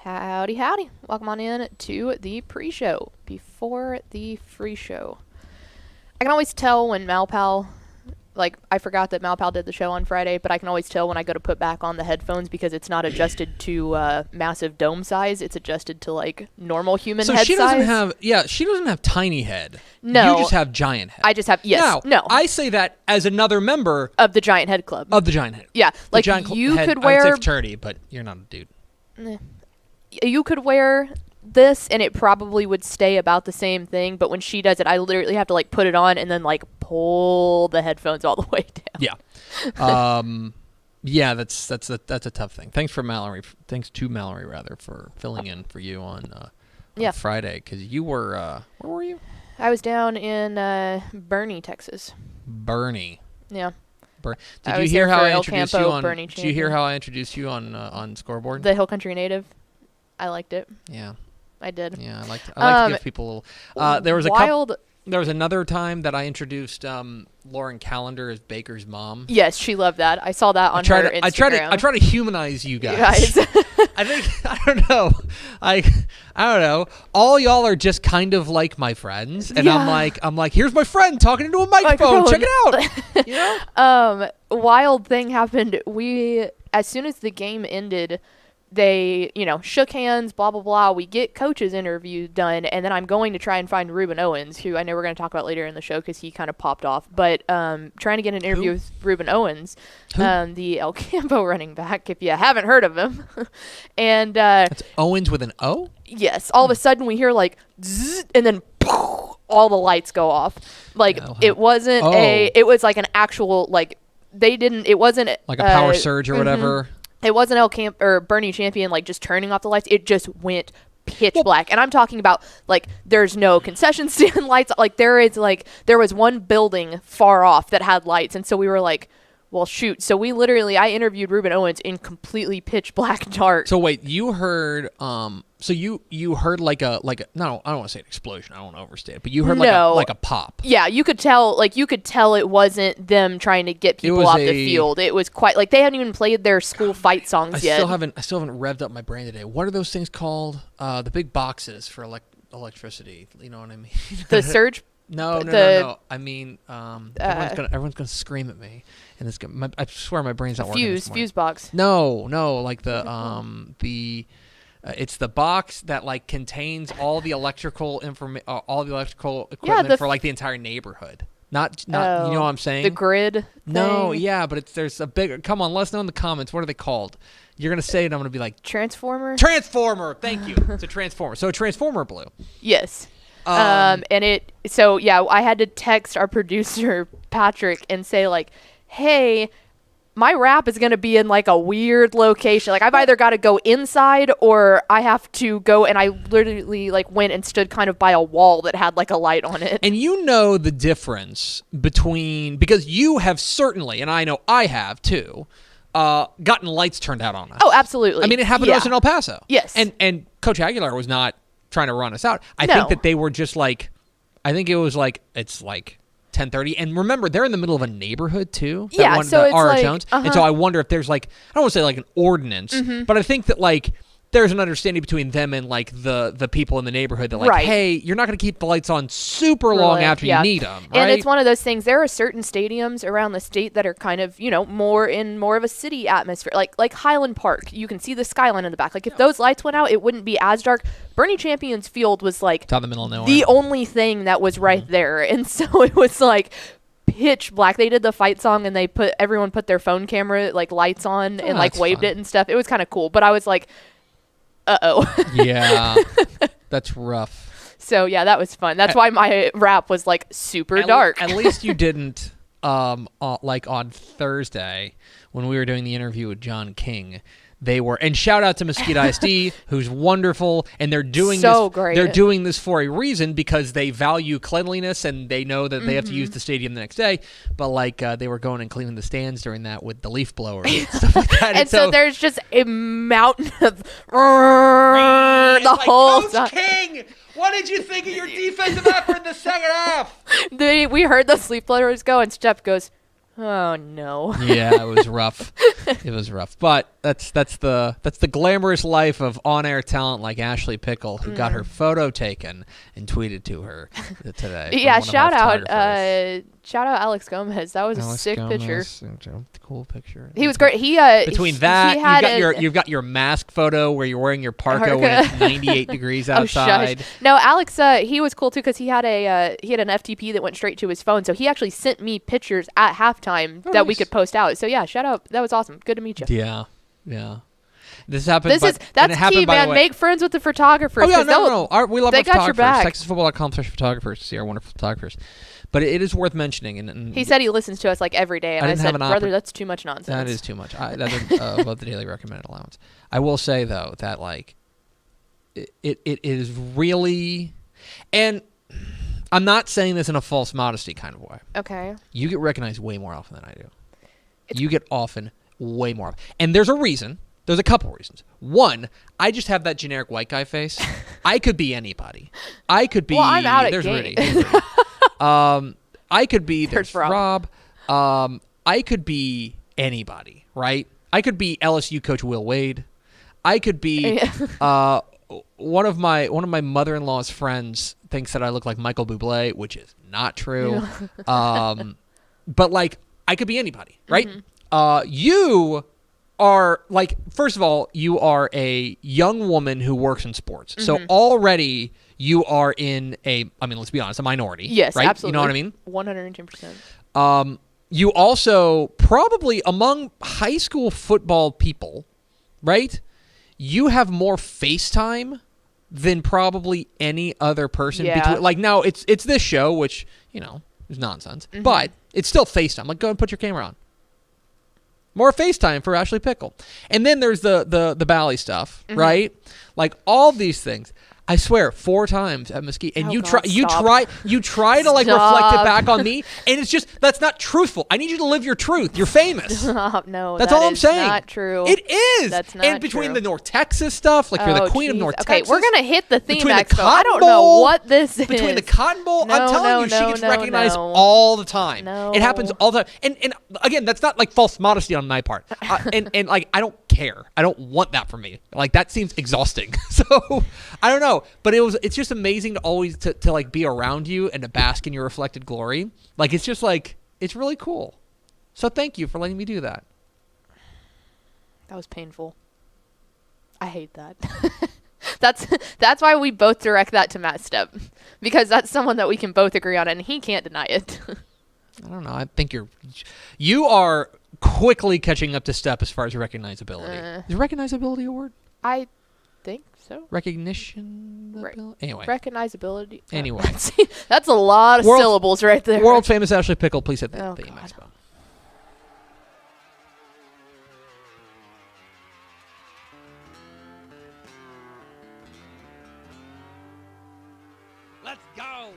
Howdy, howdy. Welcome on in to the pre-show. Before the free show. I can always tell when Malpal, I forgot that Malpal did the show on Friday, but I can always tell when I go to put back on the headphones because it's not adjusted to massive dome size. It's adjusted to, normal human head size. So she doesn't have tiny head. No. You just have giant head. I just have, yes. Now, I say that as another member. Of the Giant Head Club. Of the Giant Head. Yeah. You could wear. I would say fraternity, but you're not a dude. You could wear this and it probably would stay about the same thing, but when she does it, I literally have to put it on and then pull the headphones all the way down. Yeah. Yeah, that's a tough thing. Thanks to Mallory for filling in for you on Friday, because you were where were you? I was down in Boerne, Texas. Boerne. Yeah. Did you hear how I introduced you on? Did you hear how I introduced you on Scoreboard? The Hill Country Native. I liked it. Yeah. I did. Yeah, I like to give people a little. There was another time that I introduced Lauren Callender as Baker's mom. Yes, she loved that. I saw that on her Instagram. I try to humanize you guys. I don't know. All y'all are just kind of like my friends, and yeah. I'm like, here's my friend talking into a microphone. Check it out. Wild thing happened. As soon as the game ended, they, shook hands, blah, blah, blah. We get coach's interview done, and then I'm going to try and find Ruben Owens, who I know we're going to talk about later in the show because he kind of popped off. But trying to get an interview with Ruben Owens, the El Campo running back, if you haven't heard of him. And that's Owens with an O? Yes. All of a sudden we hear zzz, and then all the lights go off. It wasn't it was an actual, it wasn't like a power surge or whatever. It wasn't Boerne Champion just turning off the lights. It just went pitch black. And I'm talking about there's no concession stand lights. There was one building far off that had lights, and so we were well, shoot. So I interviewed Ruben Owens in completely pitch black dark. So wait, you heard so you heard no, I don't want to say an explosion. I don't want to overstate it, but you heard like a pop. Yeah, you could tell it wasn't them trying to get people off the field. It was quite they hadn't even played their school fight songs yet. I still haven't revved up my brain today. What are those things called? The big boxes for electricity. You know what I mean? The surge. No. I mean, everyone's gonna scream at me, and I swear my brain's not working. Fuse box. No, like it's the box that contains all the electrical equipment for the entire neighborhood. Not you know what I'm saying? The grid. No, thing? Yeah, but there's a big. Come on, let us know in the comments. What are they called? You're gonna say it. I'm gonna be like transformer. Transformer. Thank you. It's a transformer. So a transformer blew. Yes. I had to text our producer Patrick and say hey, my rap is going to be in a weird location. I've either got to go inside or I have to go, and I literally went and stood kind of by a wall that had a light on it. And you know the difference between, because you have certainly, and I know I have too, gotten lights turned out on us. Oh, absolutely. I mean, it happened to us in El Paso. Yes. And Coach Aguilar was not trying to run us out. I think that they were just I think it was it's 10:30, and remember they're in the middle of a neighborhood too. Yeah, so it's Jones. And so I wonder if there's I don't want to say an ordinance, but I think that there's an understanding between them and the people in the neighborhood that right. Hey, you're not going to keep the lights on super long after you need them, right? And it's one of those things. There are certain stadiums around the state that are kind of more of a city atmosphere, like Highland Park. You can see the skyline in the back. If those lights went out, it wouldn't be as dark. Boerne Champions Field was top of the middle of nowhere. The only thing that was right there, and so it was pitch black. They did the fight song and everyone put their phone camera lights on and waved fun. It and stuff. It was kind of cool, but I was uh-oh. Yeah, that's rough. So yeah, that was fun. That's why my rap was super dark. At least you didn't on Thursday when we were doing the interview with John King. They were, and shout out to Mesquite ISD, who's wonderful, and they're doing great. They're doing this for a reason because they value cleanliness and they know that they have to use the stadium the next day. But they were going and cleaning the stands during that with the leaf blower and stuff like that. And so there's just a mountain of the whole time. Coach King, what did you think of your defensive effort in the second half? We heard the leaf blowers go, and Steph goes, Oh no. Yeah, it was rough. It was rough. But that's the glamorous life of on-air talent like Ashley Pickle, who got her photo taken and tweeted to her today. Yeah, from one of our photographers. shout out Alex Gomez. That was a Alex sick Gomez, picture. cool picture. He was great. He Between he that, had you've got your mask photo where you're wearing your parka when it's 98 degrees outside. Oh, shush. No, Alex, he was cool too because he had an FTP that went straight to his phone, so he actually sent me pictures at halftime that we nice. could post out. So yeah, shout out. That was awesome. Good to meet you. Yeah. This happened. That's key, man. Make friends with the photographers. Oh yeah, no. We love they our got your photographers. back. TexasFootball.com/photographers to see our wonderful photographers. But it is worth mentioning. And he said he listens to us like every day, and I said, brother, that's too much nonsense. That is too much. That is above the daily recommended allowance. I will say though that like, it is really, and I'm not saying this in a false modesty kind of way. Okay. You get recognized way more often than I do. You get often way more often, and there's a reason. There's a couple reasons. One, I just have that generic white guy face. I could be anybody. I could be. Well, I'm out at there's game. Rudy. I could be. There's Rob. I could be anybody, right? I could be LSU coach Will Wade. I could be. One of my mother-in-law's friends thinks that I look like Michael Bublé, which is not true. But like, I could be anybody, right? Mm-hmm. You are like, first of all, you are a young woman who works in sports. Mm-hmm. So already you are in let's be honest, a minority. Yes, right? absolutely. You know what I mean? 110%. You also probably among high school football people, right? You have more FaceTime than probably any other person. Yeah. Like now it's this show, which, is nonsense, but it's still FaceTime. Like, go and put your camera on. More FaceTime for Ashley Pickle. And then there's the Bally stuff, right? Like all these things. I swear, 4 times at Mesquite, and you try to like reflect it back on me, and it's just that's not truthful. I need you to live your truth. You're famous. No, that's all I'm saying. Not true. It is. That's not and between true. the North Texas stuff, like you're the queen of North Texas. Okay, we're gonna hit the theme between expo. I don't Bowl, know what this is. Between the Cotton Bowl, I'm telling you, she gets recognized all the time. No. It happens all the time. And again, that's not like false modesty on my part. And like I don't care. I don't want that from me. Like that seems exhausting. So I don't know, but it's just amazing to always to like be around you and to bask in your reflected glory. Like it's just like it's really cool. So thank you for letting me do that. That was painful. I hate that. That's why we both direct that to Matt Stepp, because that's someone that we can both agree on, and he can't deny it. I don't know. I think you are quickly catching up to Stepp as far as recognizability. Is a recognizability a word? I think so. Recognition. Anyway. Recognizability. Anyway. That's a lot of syllables right there. World famous Ashley Pickle, please hit the theme expo. Let's go.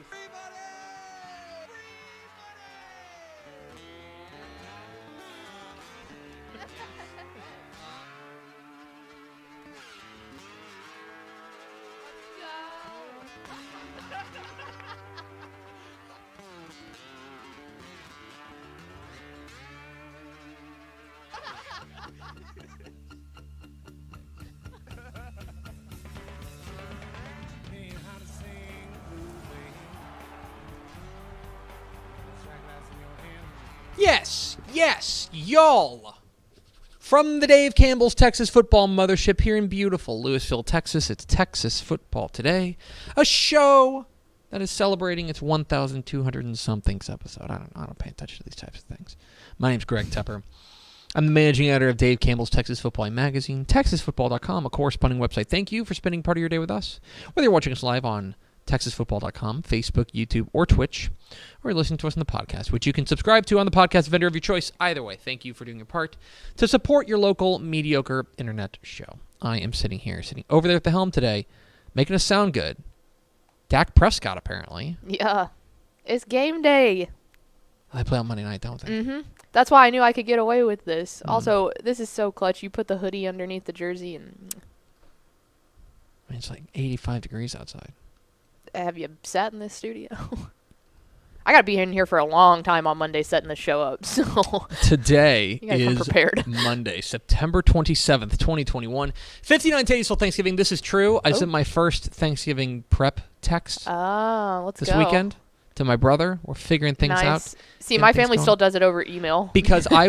Yes, y'all. From the Dave Campbell's Texas Football Mothership here in beautiful Lewisville, Texas, it's Texas Football Today, a show that is celebrating its 1,200 and somethings episode. I don't pay attention to these types of things. My name's Greg Tepper. I'm the managing editor of Dave Campbell's Texas Football magazine, TexasFootball.com, a corresponding website. Thank you for spending part of your day with us. Whether you're watching us live on TexasFootball.com, Facebook, YouTube, or Twitch, or you're listening to us on the podcast, which you can subscribe to on the podcast vendor of your choice. Either way, thank you for doing your part to support your local mediocre internet show. I am sitting over there at the helm today, making us sound good. Dak Prescott, apparently. Yeah. It's game day. They play on Monday night, don't they? Mm-hmm. That's why I knew I could get away with this. Also, this is so clutch. You put the hoodie underneath the jersey and... I mean, it's like 85 degrees outside. Have you sat in this studio? I got to be in here for a long time on Monday setting the show up. So today you gotta come is prepared. Monday, September 27th, 2021. 59 days till Thanksgiving. This is true. I sent my first Thanksgiving prep text Let's this go. weekend to my brother. We're figuring things out. See, my family still does it over email. Because I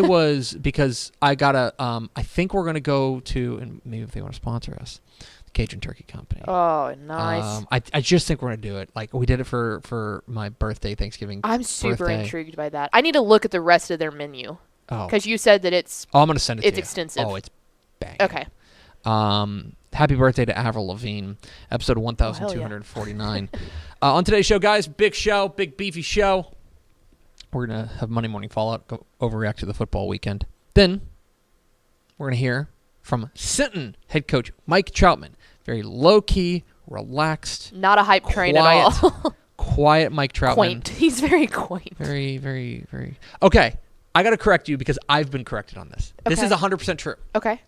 got I think we're going to go to, and maybe if they want to sponsor us, the Cajun Turkey Company. Oh, nice. I just think we're going to do it. Like, we did it for my birthday, Thanksgiving. I'm super birthday. intrigued by that. I need to look at the rest of their menu. Oh. Because you said that it's... Oh, I'm going to send it to you. It's extensive. Oh, it's bang. Okay. Happy birthday to Avril Lavigne, episode 1249. On today's show, guys, big show, big beefy show. We're going to have Monday Morning Fallout, go overreact to the football weekend. Then we're going to hear from Sinton head coach Mike Troutman. Very low-key, relaxed. Not a hype train at all. Quiet Mike Troutman. Quaint. He's very quaint. Very, very, very. Okay, I got to correct you because I've been corrected on this. Okay. This is 100% true. Okay.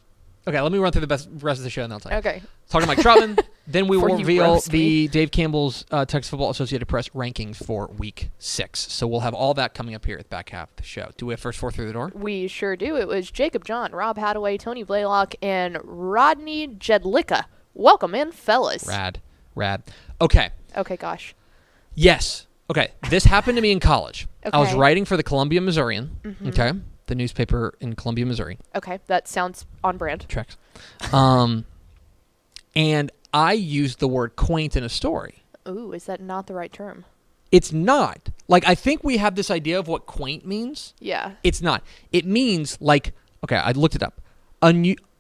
Okay, let me run through the rest of the show and then I'll tell you. Okay. Talking to Mike Troutman, then we will Before you reveal roast the me. Dave Campbell's Texas Football Associated Press rankings for Week 6. So we'll have all that coming up here at the back half of the show. Do we have first four through the door? We sure do. It was Jacob John, Rob Hadaway, Tony Blaylock, and Rodney Jedlicka. Welcome in, fellas. Rad. Okay. Okay, gosh. Yes. Okay. This happened to me in college. I was Okay. writing for the Columbia Missourian. Okay. The newspaper in Columbia, Missouri. Okay, that sounds on brand. Tracks. And I used the word quaint in a story. Ooh, is that not the right term? It's not. Like, I think we have this idea of what quaint means. Yeah. It's not. It means, like, okay, I looked it up.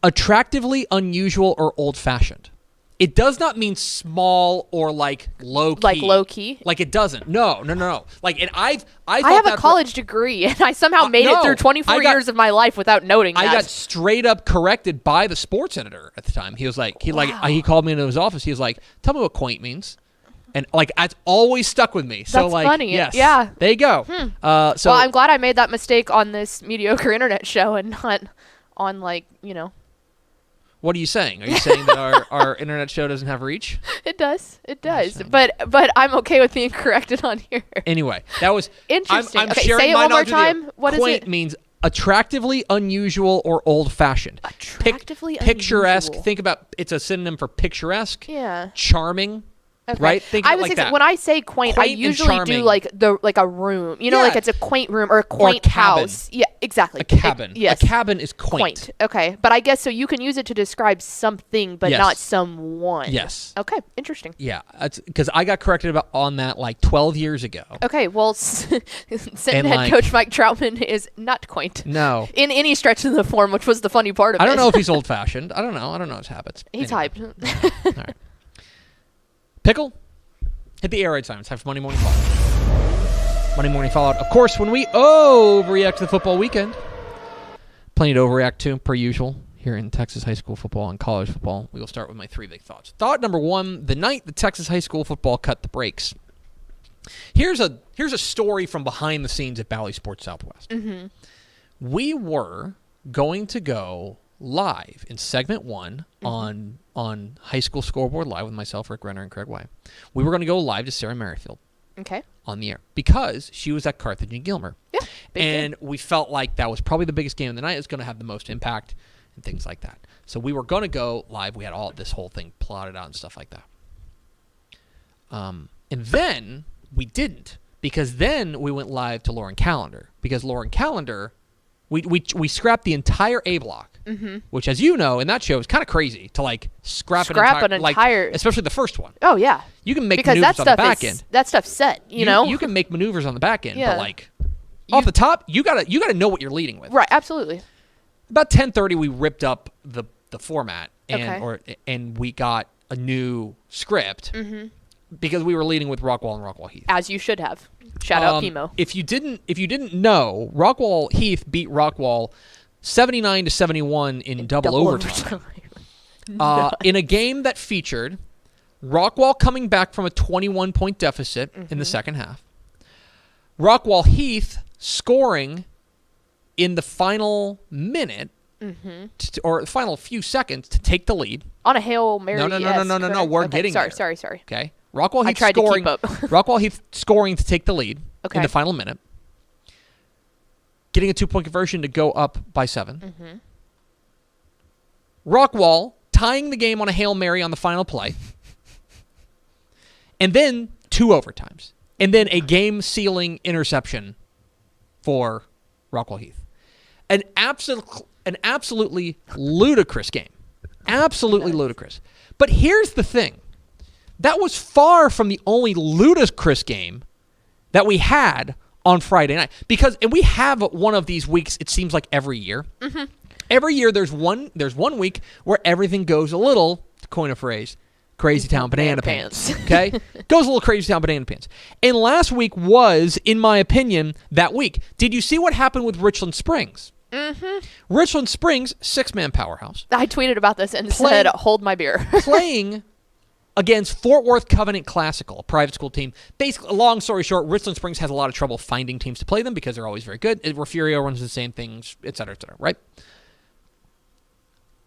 Attractively unusual or old-fashioned. It does not mean small or, like, low-key. Like low-key? Like, it doesn't. No. Like, and I have a college degree, and I somehow made it through 24 years of my life without noting that. I got straight up corrected by the sports editor at the time. He was like, he called me into his office. He was like, tell me what quaint means. And, like, that's always stuck with me. So, That's like, funny. Yes, Yeah. there you go. Well, I'm glad I made that mistake on this mediocre internet show and not on, like, you know. What are you saying? Are you saying that our internet show doesn't have reach? It does. It does. But I'm okay with being corrected on here. Anyway, that was interesting. I'm Okay, sharing say it my one more knowledge with you. time. What is Quaint it? means attractively unusual or old-fashioned. Attractively picturesque. unusual. Think about, it's a synonym for picturesque. Yeah. Charming. Okay. Right? Think I of it was like thinking, that. when I say quaint I Quaint and usually do charming. like a room. You know, Yeah. like it's a quaint room or a quaint cabin. house. Yeah, exactly. A cabin. Yes. A cabin is quaint. Okay. But I guess so you can use it to describe something but Yes. not someone. Yes. Okay, interesting. Yeah, because I got corrected on that like 12 years ago. Okay, well, Sinton head like- coach Mike Troutman is not quaint. No. In any stretch of the form, which was the funny part of it. I don't know if he's old-fashioned. I don't know his habits. He's Anyway. hyped. All right. Pickle, hit the air raid sign. It's time for Monday Morning Fallout. Monday Morning Fallout, of course, when we overreact to the football weekend. Plenty to overreact to, per usual, here in Texas high school football and college football. We will start with my three big thoughts. Thought number one, the night the Texas high school football cut the brakes. Here's a story from behind the scenes at Bally Sports Southwest. Mm-hmm. We were going to go live in segment one on High School Scoreboard Live with myself, Rick Renner, and Craig White. We were going to go live to Sarah Merrifield Okay. on the air because she was at Carthage and Gilmer. Yeah. Big And we felt like that was probably the biggest game of the night. It was going to have the most impact and things like that. So we were going to go live. We had all this whole thing plotted out and stuff like that. And then we didn't, because then we went live to Lauren Callender, because Lauren Callender, we scrapped the entire A block, which, as you know, in that show is kind of crazy to like scrap an entire, like, especially the first one. Oh yeah. You can make Because maneuvers that on the stuff back is end. that stuff's set. You know. You can make maneuvers on the back end, Yeah. but like off the top, you gotta know what you're leading with. Right. Absolutely. About 10:30, we ripped up the format Okay. and we got a new script because we were leading with Rockwall and Rockwall Heath. As you should have. Shout out Pimo. If you didn't know, Rockwall Heath beat Rockwall 79-71 in double overtime. In a game that featured Rockwall coming back from a 21-point deficit in the second half. Rockwall Heath scoring in the final minute or the final few seconds to take the lead. On a Hail Mary. No. We're Okay, getting there. sorry. Okay. Rockwall Heath tried scoring. to keep up. Rockwall Heath scoring to take the lead Okay. in the final minute. Getting a 2-point conversion to go up by 7. Mm-hmm. Rockwall tying the game on a Hail Mary on the final play. And then 2 overtimes. And then a game-sealing interception for Rockwall Heath. An absolutely ludicrous game. Absolutely ludicrous. But here's the thing. That was far from the only ludicrous game that we had on Friday night. And we have one of these weeks, it seems like every year. Mm-hmm. Every year there's one week where everything goes a little, to coin a phrase, crazy town banana pants. Okay? Goes a little crazy town banana pants. And last week was, in my opinion, that week. Did you see what happened with Richland Springs? Mm-hmm. Richland Springs, 6-man powerhouse. I tweeted about this and said, hold my beer. Playing against Fort Worth Covenant Classical, a private school team. Basically, long story short, Richland Springs has a lot of trouble finding teams to play them because they're always very good. Refugio runs the same things, et cetera, right?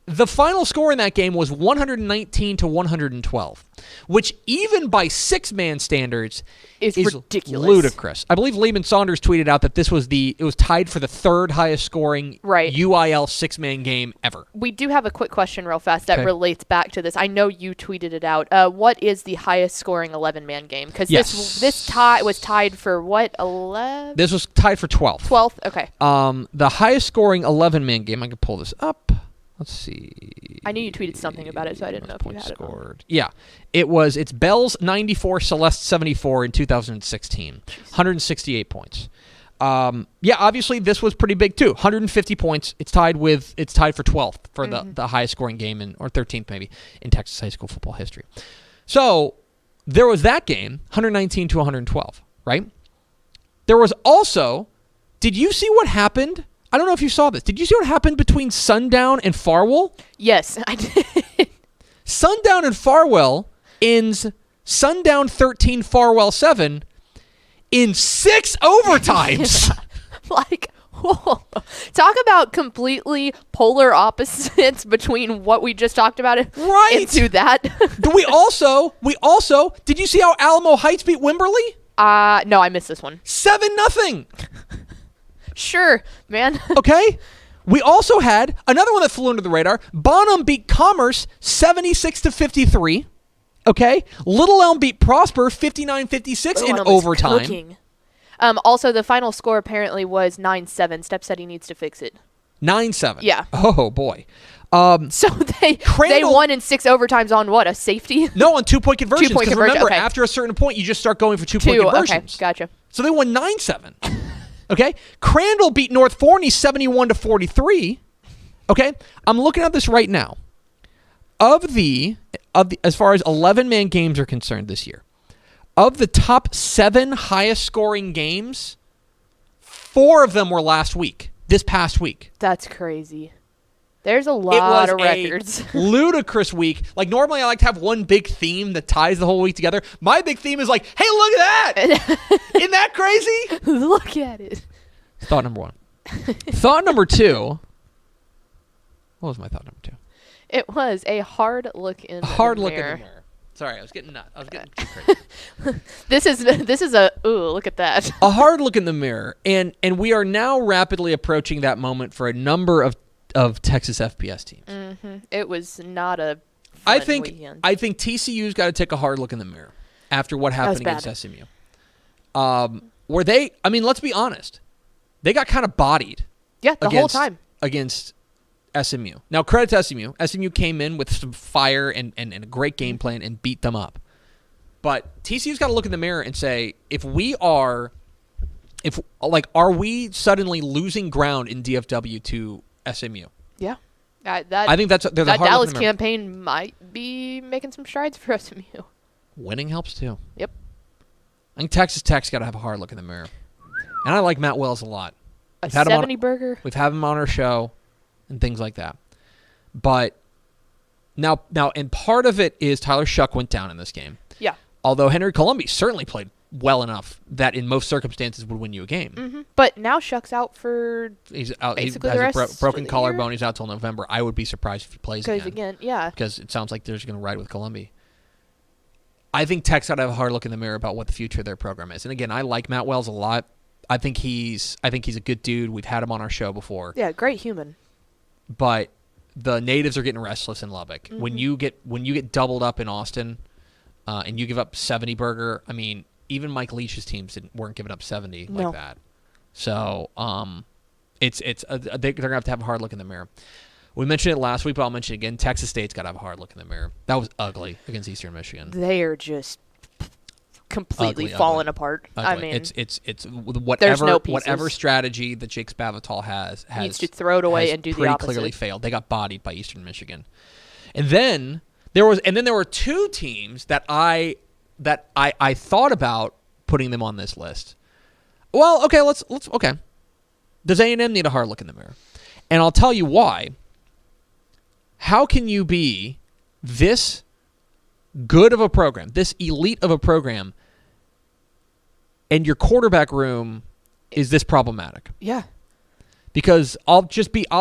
The final score in that game was 119 to 112, which even by 6-man standards is ridiculous. Ludicrous. I believe Lehman Saunders tweeted out that it was tied for the 3rd highest scoring UIL 6-man game ever. We do have a quick question real fast that relates back to this. I know you tweeted it out. What is the highest scoring 11-man game? Because this tie was tied for what, 11? This was tied for 12th. 12th? Okay. The highest scoring 11-man game, I can pull this up. Let's see. I knew you tweeted something about it, so I didn't know if you had scored. Yeah. It's Bells 94, Celeste 74 in 2016. 168 points. Obviously this was pretty big too. 150 points. It's tied for 12th for the highest scoring game or 13th maybe in Texas high school football history. So there was that game, 119 to 112, right? There was also, did you see what happened? I don't know if you saw this. Did you see what happened between Sundown and Farwell? Yes, I did. Sundown and Farwell ends Sundown 13, Farwell 7 in 6 overtimes. Like, whoa. Talk about completely polar opposites between what we just talked about into that. we also, did you see how Alamo Heights beat Wimberley? No, I missed this one. 7-0. Sure, man. Okay. We also had another one that flew under the radar. Bonham beat Commerce 76 to 53. Okay. Little Elm beat Prosper 59-56 in overtime. Cooking. Also, the final score apparently was 9-7. Step said he needs to fix it. 9-7. Yeah. Oh boy. So they won in 6 overtimes on what? A safety? No, on 2-point conversions. 2-point Because conversion. remember, Okay. after a certain point, you just start going for 2-point conversions. Okay, gotcha. So they won 9-7. Okay, Crandall beat North Forney 71 to 43. Okay, I'm looking at this right now. Of the as far as 11-man games are concerned this year, of the top 7 highest scoring games, 4 of them were this past week. That's crazy. There's a lot of records. It was a ludicrous week. Like, normally I like to have one big theme that ties the whole week together. My big theme is like, hey, look at that. Isn't that crazy? Look at it. Thought number 1. Thought number 2. What was my thought number 2? It was a hard look in the mirror. Hard look in the mirror. Sorry, I was getting nuts. I was getting too crazy. This is a, ooh, look at that. A hard look in the mirror. And we are now rapidly approaching that moment for a number of Texas FPS teams. Mm-hmm. It was not a fun weekend. I think TCU's got to take a hard look in the mirror after what happened against SMU. Let's be honest. They got kind of bodied. Yeah, the whole time. Against SMU. Now, credit to SMU. SMU came in with some fire and a great game plan and beat them up. But TCU's got to look in the mirror and say, are we suddenly losing ground in DFW to SMU? Yeah. I think that Dallas campaign might be making some strides for SMU. Winning helps too. Yep. I think Texas Tech's got to have a hard look in the mirror. And I like Matt Wells a lot. A 70 burger. We've had him on our show and things like that. But now, and part of it is Tyler Shuck went down in this game. Yeah. Although Henry Columbia certainly played well enough that in most circumstances would win you a game. Mm-hmm. But now Shuck's out for he's out. Basically he has the rest a broken of the collarbone. year? He's out till November. I would be surprised if he plays again. Yeah. Because it sounds like they're just going to ride with Columbia. I think Tech's got to have a hard look in the mirror about what the future of their program is. And again, I like Matt Wells a lot. I think he's a good dude. We've had him on our show before. Yeah, great human. But the natives are getting restless in Lubbock. Mm-hmm. When you get doubled up in Austin, and you give up 70 burger, I mean, even Mike Leach's teams weren't giving up 70 like that. So they're gonna have to have a hard look in the mirror. We mentioned it last week, but I'll mention it again. Texas State's got to have a hard look in the mirror. That was ugly against Eastern Michigan. They are just completely falling apart. Ugly. I mean, it's whatever strategy that Jake Spavital has needs to throw it away and do the opposite. Pretty clearly failed. They got bodied by Eastern Michigan, and then there were two teams that I thought about putting them on this list. Well, okay, let's okay. Does A&M need a hard look in the mirror? And I'll tell you why. How can you be this good of a program, this elite of a program, and your quarterback room is this problematic? Yeah. Because I'll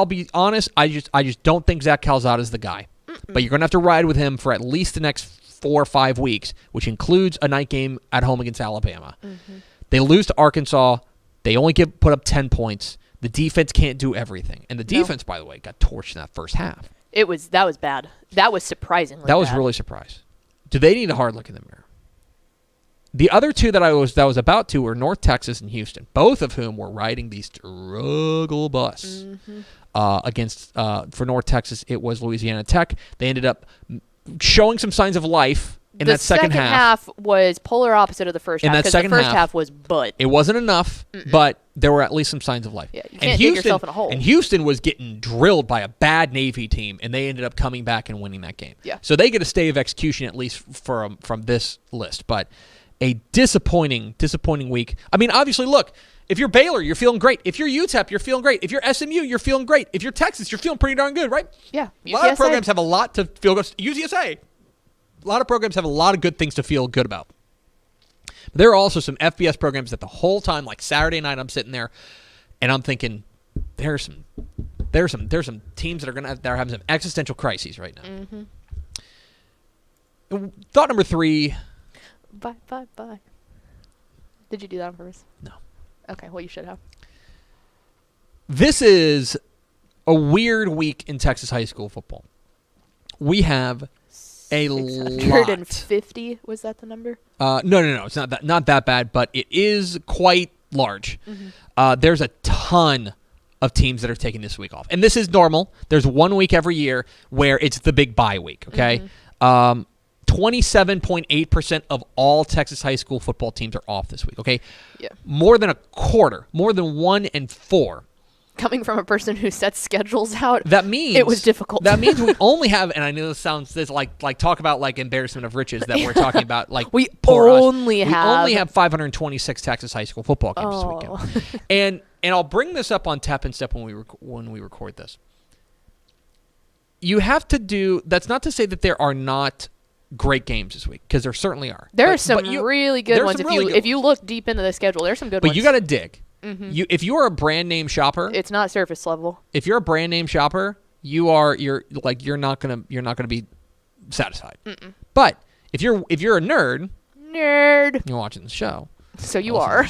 be honest, I just don't think Zach Calzada is the guy. But you're going to have to ride with him for at least the next 4 or 5 weeks, which includes a night game at home against Alabama. Mm-hmm. They lose to Arkansas. They only put up 10 points. The defense can't do everything. And the defense, by the way, got torched in that first half. That was bad. That was surprisingly bad. That was really surprised. Do they need a hard look in the mirror? The other two that I was about to were North Texas and Houston, both of whom were riding the struggle bus. Mm-hmm. For North Texas, it was Louisiana Tech. They ended up showing some signs of life in that second half. The second half was polar opposite of the first half. Because the first half was butt. It wasn't enough, but there were at least some signs of life. Yeah, you can't dig yourself in a hole. And Houston was getting drilled by a bad Navy team, and they ended up coming back and winning that game. Yeah. So they get a stay of execution at least from this list. But a disappointing week. I mean, obviously, look, if you're Baylor, you're feeling great. If you're UTEP, you're feeling great. If you're SMU, you're feeling great. If you're Texas, you're feeling pretty darn good, right? Yeah. A lot of programs have a lot to feel good. UTSA, a lot of programs have a lot of good things to feel good about. But there are also some FBS programs that the whole time, like Saturday night, I'm sitting there and I'm thinking, there's some teams that are having some existential crises right now. Mm-hmm. Thought number 3. Bye. Did you do that on purpose? No. Okay, well, you should have. This is a weird week in Texas high school football. We have a lot. 650, was that the number? No. It's not that bad, but it is quite large. Mm-hmm. There's a ton of teams that are taking this week off. And this is normal. There's 1 week every year where it's the big bye week, okay? Mm-hmm. 27.8% of all Texas high school football teams are off this week, okay? Yeah. More than a quarter, more than 1 in 4. Coming from a person who sets schedules out, that means it was difficult. That means we only have, and I know this sounds like talk about like embarrassment of riches that we're talking about, like we only have 526 Texas high school football games this weekend. And I'll bring this up on Tap and Step when we record this. You have to do. That's not to say that there are not great games this week, because there certainly are. There are some really good ones. If you look deep into the schedule, there's some good ones. But you got to dig. Mm-hmm. If you are a brand name shopper, it's not surface level. If you're a brand name shopper, you're not gonna be satisfied. Mm-mm. But if you're a nerd, you're watching the show. So you are.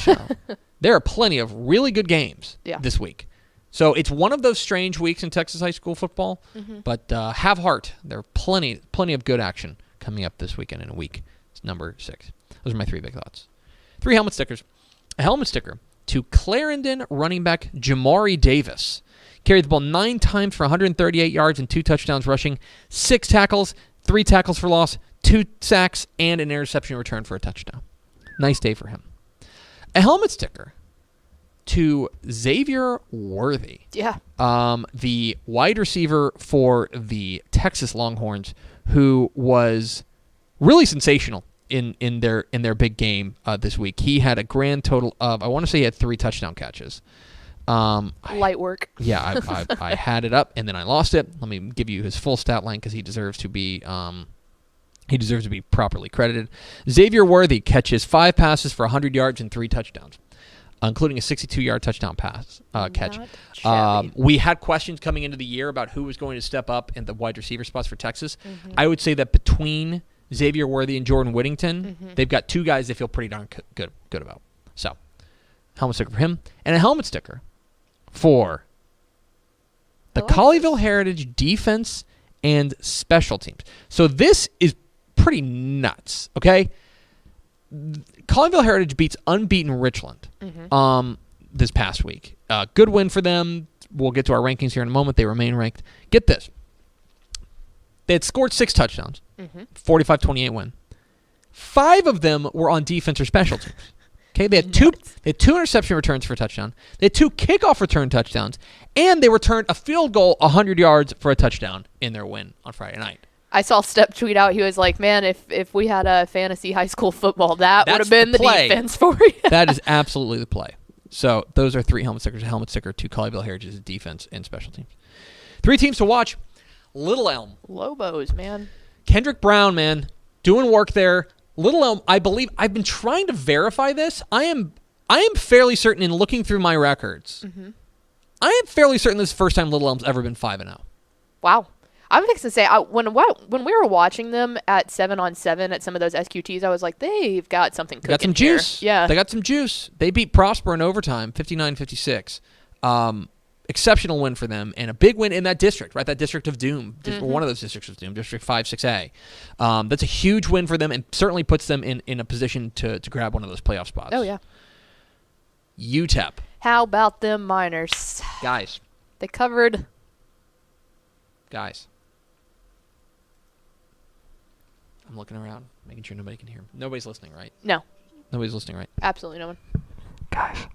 There are plenty of really good games this week. So it's one of those strange weeks in Texas high school football. Mm-hmm. But have heart. There are plenty of good action coming up this weekend in a week. It's number 6. Those are my 3 big thoughts. 3 helmet stickers. A helmet sticker to Clarendon running back Jamari Davis. Carried the ball 9 times for 138 yards and 2 touchdowns rushing, 6 tackles, 3 tackles for loss, 2 sacks, and an interception return for a touchdown. Nice day for him. A helmet sticker to Xavier Worthy. Yeah. The wide receiver for the Texas Longhorns, who was really sensational in their big game this week. He had a grand total of, I want to say he had 3 touchdown catches. Light work. Yeah, I had it up and then I lost it. Let me give you his full stat line because he deserves to be properly credited. Xavier Worthy catches 5 passes for 100 yards and 3 touchdowns, including a 62-yard touchdown pass catch. We had questions coming into the year about who was going to step up in the wide receiver spots for Texas. Mm-hmm. I would say that between Xavier Worthy and Jordan Whittington. They've got two guys they feel pretty darn good about. So, helmet sticker for him. And a helmet sticker for the Colleyville Heritage defense and special teams. So this is pretty nuts, okay? Colleyville Heritage beats unbeaten Richland this past week. Good win for them. We'll get to our rankings here in a moment. They remain ranked. Get this. They had scored 6 touchdowns, 45-28 win. 5 of them were on defense or special teams. Okay, they had two interception returns for a touchdown. They had 2 kickoff return touchdowns, and they returned a field goal 100 yards for a touchdown in their win on Friday night. I saw Step tweet out. He was like, "Man, if we had a fantasy high school football, that would have been the defense for you." That is absolutely the play. So those are 3 helmet stickers: a helmet sticker, 2 Colleyville Heritage's defense and special teams. 3 teams to watch: Little Elm, Lobos, man. Kendrick Brown, man, doing work there. Little Elm, I believe. I've been trying to verify this. I am fairly certain in looking through my records. I am fairly certain this is the first time Little Elm's ever been 5-0. Wow. I'm fixing to say, when we were watching them at 7-on-7 at some of those SQTs, I was like, they've got something cooking. Got some juice. Yeah. They got some juice. They beat Prosper in overtime, 59-56. Exceptional win for them, and a big win in that district, right? That district of doom. One of those districts of doom, District 5, 6A. That's a huge win for them, and certainly puts them in a position to grab one of those playoff spots. Oh, yeah. UTEP. How about them Miners? Guys. They covered. Guys. I'm looking around, making sure nobody can hear me. Nobody's listening, right? No. Nobody's listening, right? Absolutely no one. Guys,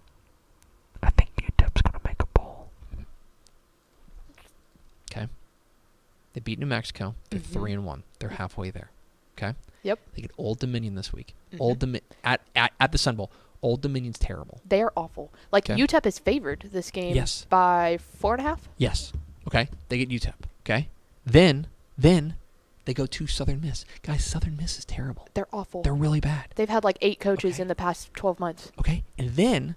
I think UTEP's going to make a bowl. Okay. They beat New Mexico. They're 3-1. They're halfway there. Okay? Yep. They get Old Dominion this week. At the Sun Bowl. Old Dominion's terrible. They are awful. Like, Okay. UTEP is favored this game by 4.5. Yes. Okay? They get UTEP. Okay? Then they go to Southern Miss. Guys, Southern Miss is terrible. They're awful. They're really bad. They've had like 8 coaches in the past 12 months. Okay? And then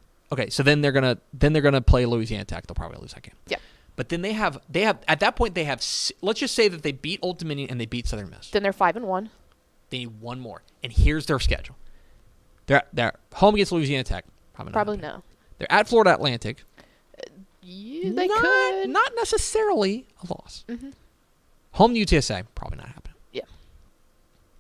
so then they're gonna play Louisiana Tech. They'll probably lose that game. Yeah. But then they have at that point they have, let's just say that they beat Old Dominion and they beat Southern Miss. Then they're 5-1. They need one more. And here's their schedule. They're home against Louisiana Tech. Probably no. They're at Florida Atlantic. They could. Not necessarily a loss. Home to UTSA. Probably not happening. Yeah.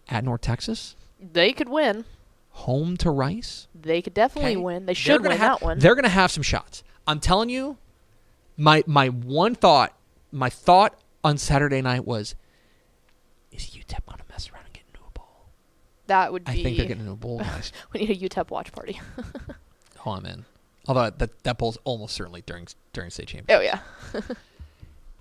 At North Texas. They could win. Home to Rice. They could definitely win. They should win that one. They're going to have some shots. I'm telling you, my thought on Saturday night was, is UTEP going to mess around and get into a bowl? That would be. I think they're getting into a bowl, guys. We need a UTEP watch party. Oh, man. Although that bowl's almost certainly during state championship. Oh, yeah.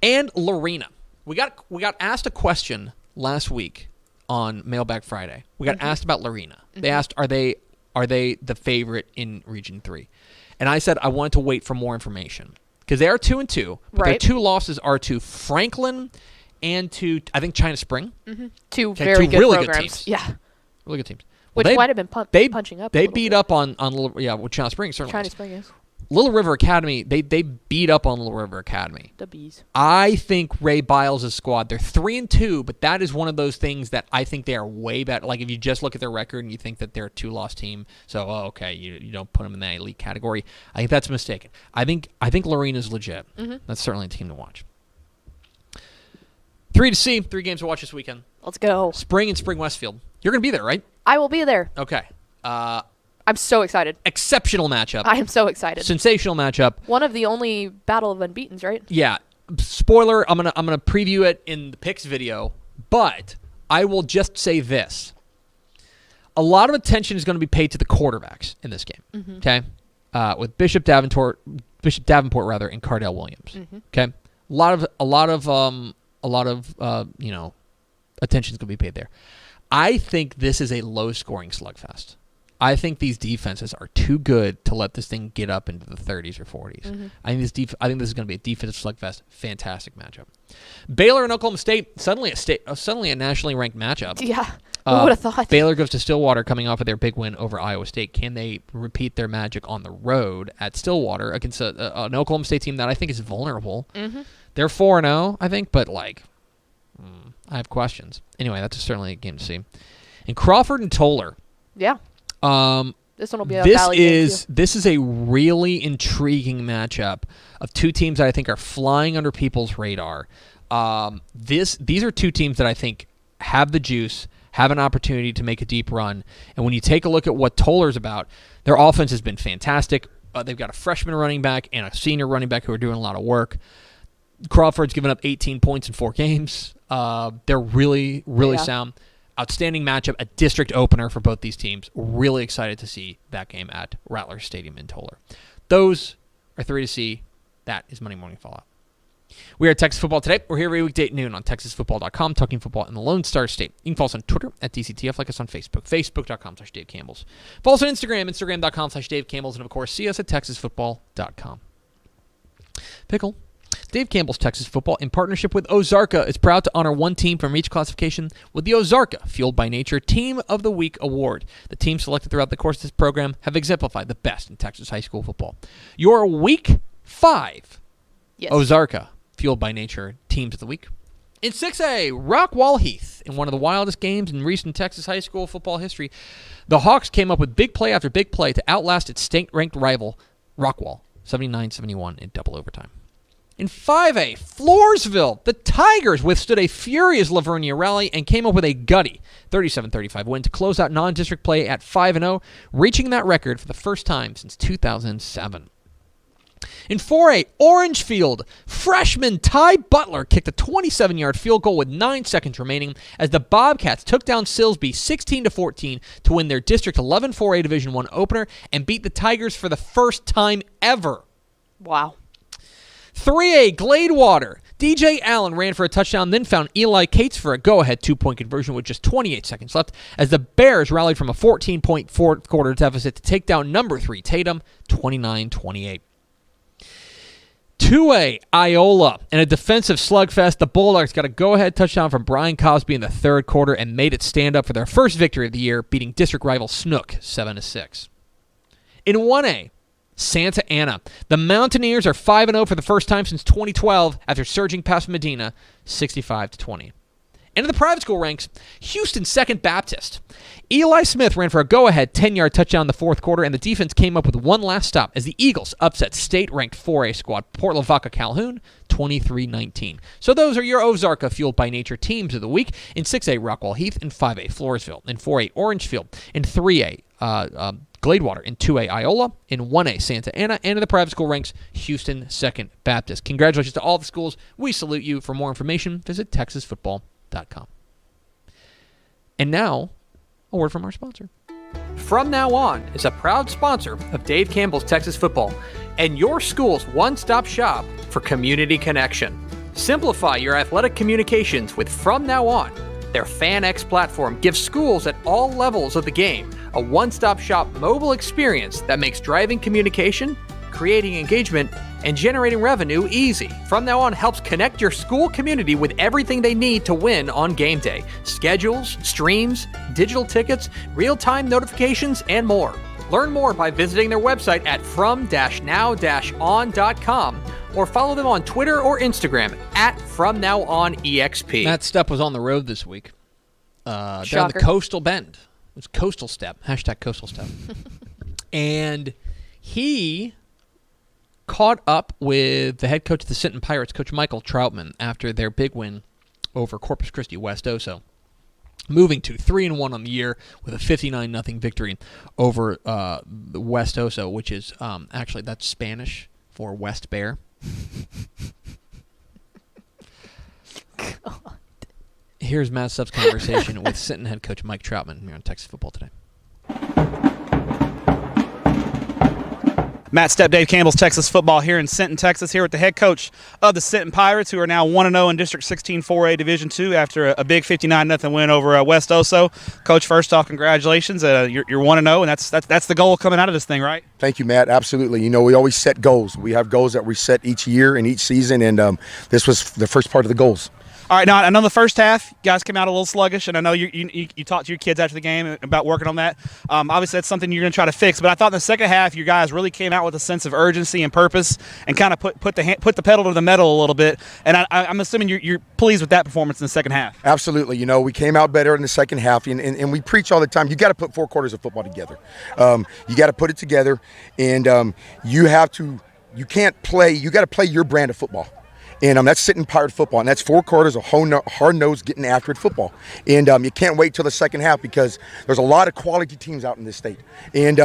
And Lorena. We got asked a question last week on Mailbag Friday. We got asked about Lorena. They asked, are they the favorite in Region 3? And I said I wanted to wait for more information because they are 2-2, but their 2 losses are to Franklin and to, I think, China Spring. Two very good really programs. good teams. Yeah. Really good teams. Which might have been punching up. They beat up on with China Spring, certainly. China Spring is. Little River Academy, they beat up on Little River Academy. The Bees. I think Ray Biles' squad, they're 3-2, but that is one of those things that I think they are way better. Like if you just look at their record and you think that they're a 2-loss team, so okay, you don't put them in that elite category. I think that's mistaken. I think Lorena's legit. That's certainly a team to watch. 3 to see, 3 games to watch this weekend. Let's go. Spring and Spring Westfield. You're gonna be there, right? I will be there. Okay. I'm so excited. Exceptional matchup. I am so excited. Sensational matchup. One of the only battle of unbeatens, right? Yeah. Spoiler, I'm gonna preview it in the picks video, but I will just say this. A lot of attention is going to be paid to the quarterbacks in this game. Okay? With Bishop Davenport and Cardell Williams. Okay? A lot of attention is going to be paid there. I think this is a low-scoring slugfest. I think these defenses are too good to let this thing get up into the 30s or 40s. I think this is going to be a defensive slugfest. Fantastic matchup. Baylor and Oklahoma State, suddenly a nationally ranked matchup. Yeah, who would have thought? Baylor goes to Stillwater coming off of their big win over Iowa State. Can they repeat their magic on the road at Stillwater against an Oklahoma State team that I think is vulnerable? They're 4-0, I think, but I have questions. Anyway, that's certainly a game to see. And Crawford and Toller. Yeah. This one will be a this valley game too. This is a really intriguing matchup of two teams that I think are flying under people's radar. These are two teams that I think have the juice, have an opportunity to make a deep run. And when you take a look at what Toller's about, their offense has been fantastic. They've got a freshman running back and a senior running back who are doing a lot of work. Crawford's given up 18 points in 4 games. They're really, really sound. Outstanding matchup, a district opener for both these teams. Really excited to see that game at Rattler Stadium in Toller. Those are 3 to see. That is Monday Morning Fallout. We are Texas Football Today. We're here every weekday at noon on TexasFootball.com, talking football in the Lone Star State. You can follow us on Twitter at DCTF, like us on Facebook, Facebook.com/Dave Campbell's. Follow us on Instagram, Instagram.com/Dave Campbell's, and of course, see us at TexasFootball.com. Pickle. Dave Campbell's Texas Football, in partnership with Ozarka, is proud to honor one team from each classification with the Ozarka Fueled by Nature Team of the Week Award. The teams selected throughout the course of this program have exemplified the best in Texas high school football. Your Week 5 Ozarka Fueled by Nature Teams of the Week. In 6A, Rockwall Heath, in one of the wildest games in recent Texas high school football history, the Hawks came up with big play after big play to outlast its state-ranked rival, Rockwall, 79-71 in double overtime. In 5A, Floresville, the Tigers withstood a furious Lavernia rally and came up with a gutty 37-35 win to close out non-district play at 5-0, reaching that record for the first time since 2007. In 4A, Orangefield, freshman Ty Butler kicked a 27-yard field goal with 9 seconds remaining as the Bobcats took down Silsbee 16-14 to win their District 11 4A Division I opener and beat the Tigers for the first time ever. Wow. 3A, Gladewater. DJ Allen ran for a touchdown, then found Eli Cates for a go-ahead 2-point conversion with just 28 seconds left as the Bears rallied from a 14-point fourth quarter deficit to take down number 3 Tatum 29-28. 2A, Iola. In a defensive slugfest, the Bulldogs got a go-ahead touchdown from Brian Cosby in the third quarter and made it stand up for their first victory of the year, beating district rival Snook 7-6. In 1A, Santa Ana. The Mountaineers are 5-0 for the first time since 2012 after surging past Medina 65-20. And in the private school ranks, Houston Second Baptist. Eli Smith ran for a go-ahead 10-yard touchdown in the fourth quarter, and the defense came up with one last stop as the Eagles upset state-ranked 4A squad Port Lavaca Calhoun 23-19. So those are your Ozarka Fueled by Nature Teams of the Week. In 6A, Rockwall Heath. In 5A, Floresville. In 4A, Orangefield. In 3A, Gladewater. In 2A, Iola. In 1A, Santa Ana. And in the private school ranks, Houston Second Baptist. Congratulations to all the schools. We salute you. For more information, visit TexasFootball.com. And now, a word from our sponsor. From Now On is a proud sponsor of Dave Campbell's Texas Football and your school's one-stop shop for community connection. Simplify your athletic communications with From Now On. Their FanX platform gives schools at all levels of the game a one-stop shop mobile experience that makes driving communication, creating engagement, and generating revenue easy. From Now On helps connect your school community with everything they need to win on game day. Schedules, streams, digital tickets, real-time notifications, and more. Learn more by visiting their website at from-now-on.com or follow them on Twitter or Instagram at FromNowOnEXP. Matt Stepp was on the road this week. Down the Coastal Bend. It was Coastal Step. Hashtag Coastal Step. And he caught up with the head coach of the Sinton Pirates, Coach Michael Troutman, after their big win over Corpus Christi West Oso, moving to 3-1 on the year with a 59-0 victory over the West Oso, which is actually that's Spanish for West Bear. God. Here's Matt Stubbs' conversation with Sinton head coach Mike Troutman here on Texas Football Today. Matt Stepp, Dave Campbell's Texas Football here in Sinton, Texas, here with the head coach of the Sinton Pirates, who are now 1-0 in District 16 4A Division II after a big 59-0 win over West Oso. Coach, first off, congratulations. You're 1-0, and that's the goal coming out of this thing, right? Thank you, Matt. Absolutely. You know, we always set goals. We have goals that we set each year and each season, and this was the first part of the goals. All right, now I know the first half you guys came out a little sluggish, and I know you talked to your kids after the game about working on that. Obviously, that's something you're going to try to fix. But I thought in the second half, you guys really came out with a sense of urgency and purpose, and kind of put the pedal to the metal a little bit. And I'm assuming you're pleased with that performance in the second half. Absolutely. You know, we came out better in the second half, and we preach all the time. You got to put 4 quarters of football together. You got to put it together, and you can't play. You got to play your brand of football. And that's Sinton Pirate football, and that's 4 quarters of hard-nosed, getting after it football. And you can't wait till the second half because there's a lot of quality teams out in this state. And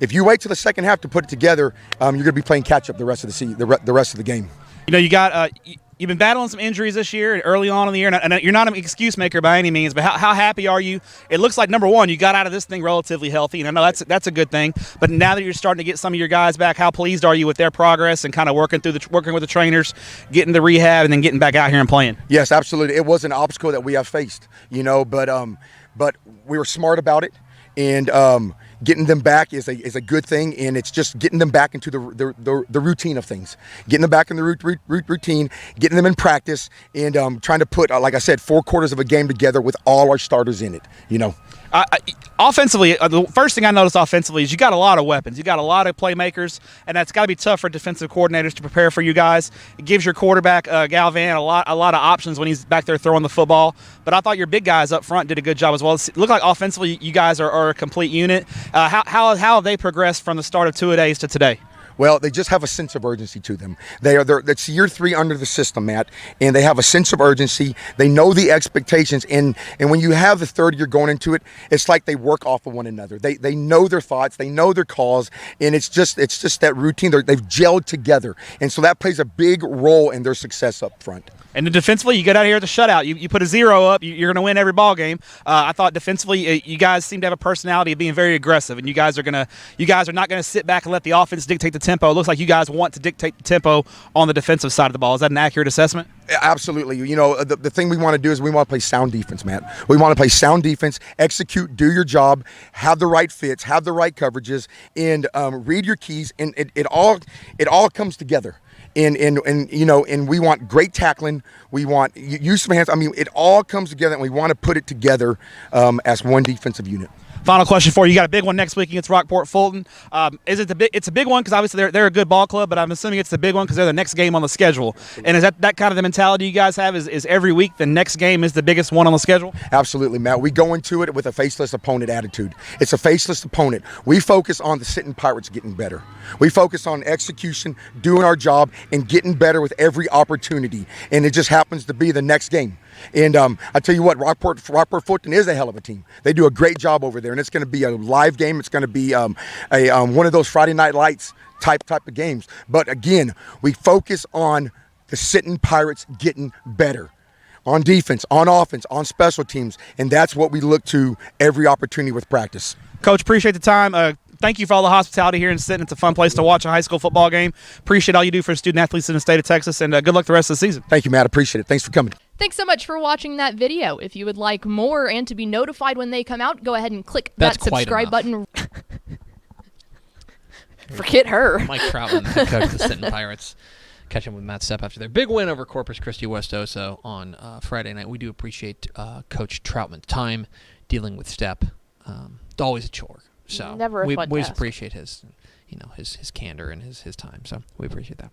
if you wait till the second half to put it together, you're going to be playing catch-up the rest of the rest of the game. You know, you got you've been battling some injuries this year, early on in the year, and you're not an excuse maker by any means, but how happy are you? It looks like, number one, you got out of this thing relatively healthy, and I know that's a good thing, but now that you're starting to get some of your guys back, how pleased are you with their progress and kind of working with the trainers, getting the rehab, and then getting back out here and playing? Yes, absolutely. It was an obstacle that we have faced, you know, but we were smart about it, and getting them back is a good thing, and it's just getting them back into the routine of things, getting them back in the routine, getting them in practice, and trying to put, like I said, 4 quarters of a game together with all our starters in it, you know. Offensively, the first thing I noticed offensively is you got a lot of weapons. You got a lot of playmakers, and that's got to be tough for defensive coordinators to prepare for you guys. It gives your quarterback, Galvan, a lot of options when he's back there throwing the football. But I thought your big guys up front did a good job as well. It looked like offensively you guys are a complete unit. How have they progressed from the start of 2-a-days to today? Well, they just have a sense of urgency to them. It's year 3 under the system, Matt, and they have a sense of urgency. They know the expectations, and when you have the third year going into it, it's like they work off of one another. They know their thoughts, they know their calls, and it's just that routine. They've gelled together, and so that plays a big role in their success up front. And then defensively, you get out here at the shutout. You put a 0 up, you're going to win every ball game. I thought defensively, you guys seem to have a personality of being very aggressive, and you guys are not going to sit back and let the offense dictate the tempo. It looks like you guys want to dictate the tempo on the defensive side of the ball. Is that an accurate assessment? Absolutely. You know, the thing we want to do is we want to play sound defense, Matt. We want to play sound defense, execute, do your job, have the right fits, have the right coverages, and read your keys, and it all comes together. And you know, and we want great tackling. We want use of hands. I mean, it all comes together, and we want to put it together as one defensive unit. Final question for you. You got a big one next week against Rockport Fulton. It's a big one because obviously they're a good ball club, but I'm assuming it's the big one because they're the next game on the schedule. And is that kind of the mentality you guys have? Is every week the next game is the biggest one on the schedule? Absolutely, Matt. We go into it with a faceless opponent attitude. It's a faceless opponent. We focus on the Sinton Pirates getting better. We focus on execution, doing our job, and getting better with every opportunity. And it just happens to be the next game. And I tell you what, Rockport Fulton is a hell of a team. They do a great job over there, and it's going to be a live game. It's going to be one of those Friday Night Lights type of games. But again, we focus on the Sinton Pirates getting better on defense, on offense, on special teams, and that's what we look to every opportunity with practice. Coach, appreciate the time. Thank you for all the hospitality here in Sinton. It's a fun place to watch a high school football game. Appreciate all you do for student athletes in the state of Texas, and good luck the rest of the season. Thank you, Matt. Appreciate it. Thanks for coming. Thanks so much for watching that video. If you would like more and to be notified when they come out, go ahead and click that subscribe button. Forget her. Mike Troutman, head coach of the Sinton Pirates. Catch him with Matt Stepp after their big win over Corpus Christi West Oso on Friday night. We do appreciate Coach Troutman's time dealing with Stepp. Always a chore. So we always appreciate his candor and his time. So we appreciate that.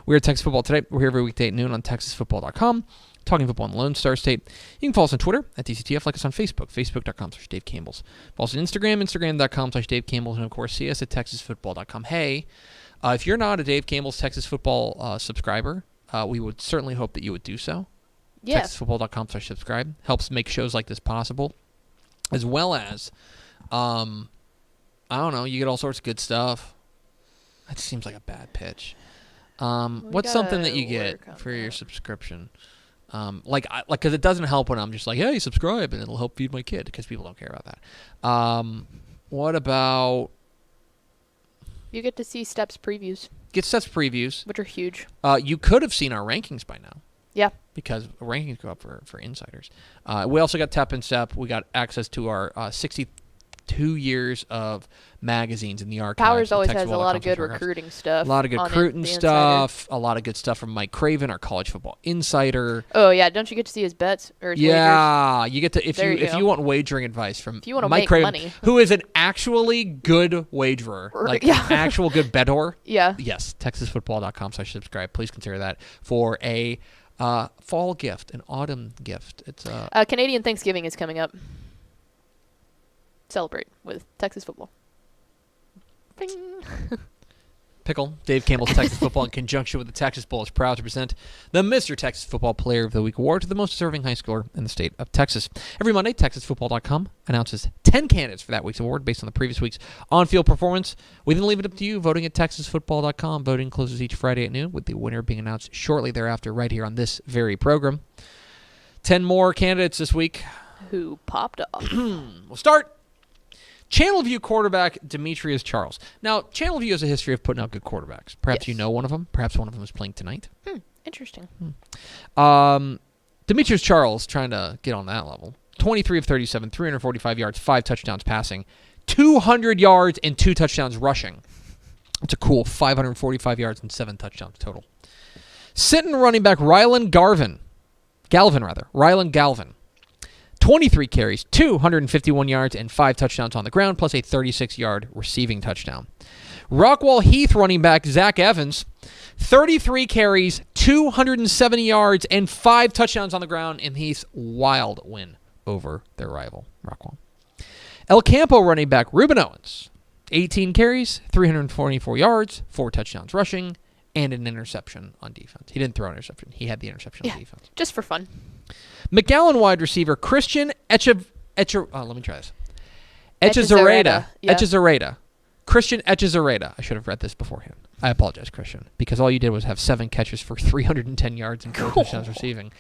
We're at Texas Football Today. We're here every weekday at noon on TexasFootball.com, talking football in the Lone Star State. You can follow us on Twitter at DCTF, like us on Facebook, Facebook.com/Dave Campbell's. Follow us on Instagram, Instagram.com/Dave Campbell's, and of course, see us at TexasFootball.com. Hey, if you're not a Dave Campbell's Texas Football subscriber, we would certainly hope that you would do so. Yeah. TexasFootball.com/subscribe helps make shows like this possible, as well as I don't know, you get all sorts of good stuff. That seems like a bad pitch. What's something that you get for your subscription? Because it doesn't help when I'm just like, hey, subscribe, and it'll help feed my kid, because people don't care about that. What about... You get to see Steps previews. Get Steps previews. Which are huge. You could have seen our rankings by now. Yeah. Because rankings go up for insiders. We also got Tap and Step. We got access to our 2 years of magazines in the archives. Powers always has a Texasfootball.com lot of good archives. recruiting stuff. A lot of good on recruiting the stuff. A lot of good stuff from Mike Craven, our college football insider. Oh yeah, don't you get to see his bets or his wagers? Yeah, you get to if There you you if go. you want wagering advice from If you wanna Mike make Craven, money. who is an actually good wagerer, like Yeah. an actual good bettor. Yeah. Yes, TexasFootball.com/subscribe. Please consider that for a fall gift, an autumn gift. It's Canadian Thanksgiving is coming up. Celebrate with Texas football. Bing. Pickle. Dave Campbell's Texas Football, in conjunction with the Texas Bowl, is proud to present the Mr. Texas Football Player of the Week award to the most deserving high schooler in the state of Texas. Every Monday, TexasFootball.com announces 10 candidates for that week's award based on the previous week's on-field performance. We then leave it up to you, voting at TexasFootball.com. Voting closes each Friday at noon, with the winner being announced shortly thereafter right here on this very program. 10 more candidates this week. Who popped off? We'll start. Channelview quarterback Demetrius Charles. Now, Channelview has a history of putting out good quarterbacks. Perhaps Yes. you know one of them. Perhaps one of them is playing tonight. Interesting. Demetrius Charles, trying to get on that level. 23 of 37, 345 yards, 5 touchdowns passing, 200 yards and 2 touchdowns rushing. That's a cool 545 yards and 7 touchdowns total. Sinton running back Rylan Galvin. 23 carries, 251 yards, and 5 touchdowns on the ground, plus a 36-yard receiving touchdown. Rockwall Heath running back Zach Evans, 33 carries, 270 yards, and 5 touchdowns on the ground in Heath's wild win over their rival, Rockwall. El Campo running back Ruben Owens, 18 carries, 344 yards, 4 touchdowns rushing, and an interception on defense. He didn't throw an interception. He had the interception on defense. Just for fun. McAllen wide receiver Christian Echezarreta. Yeah. Christian Echezarreta. I should have read this beforehand. I apologize, Christian, because all you did was have 7 catches for 310 yards and 4 touchdowns receiving.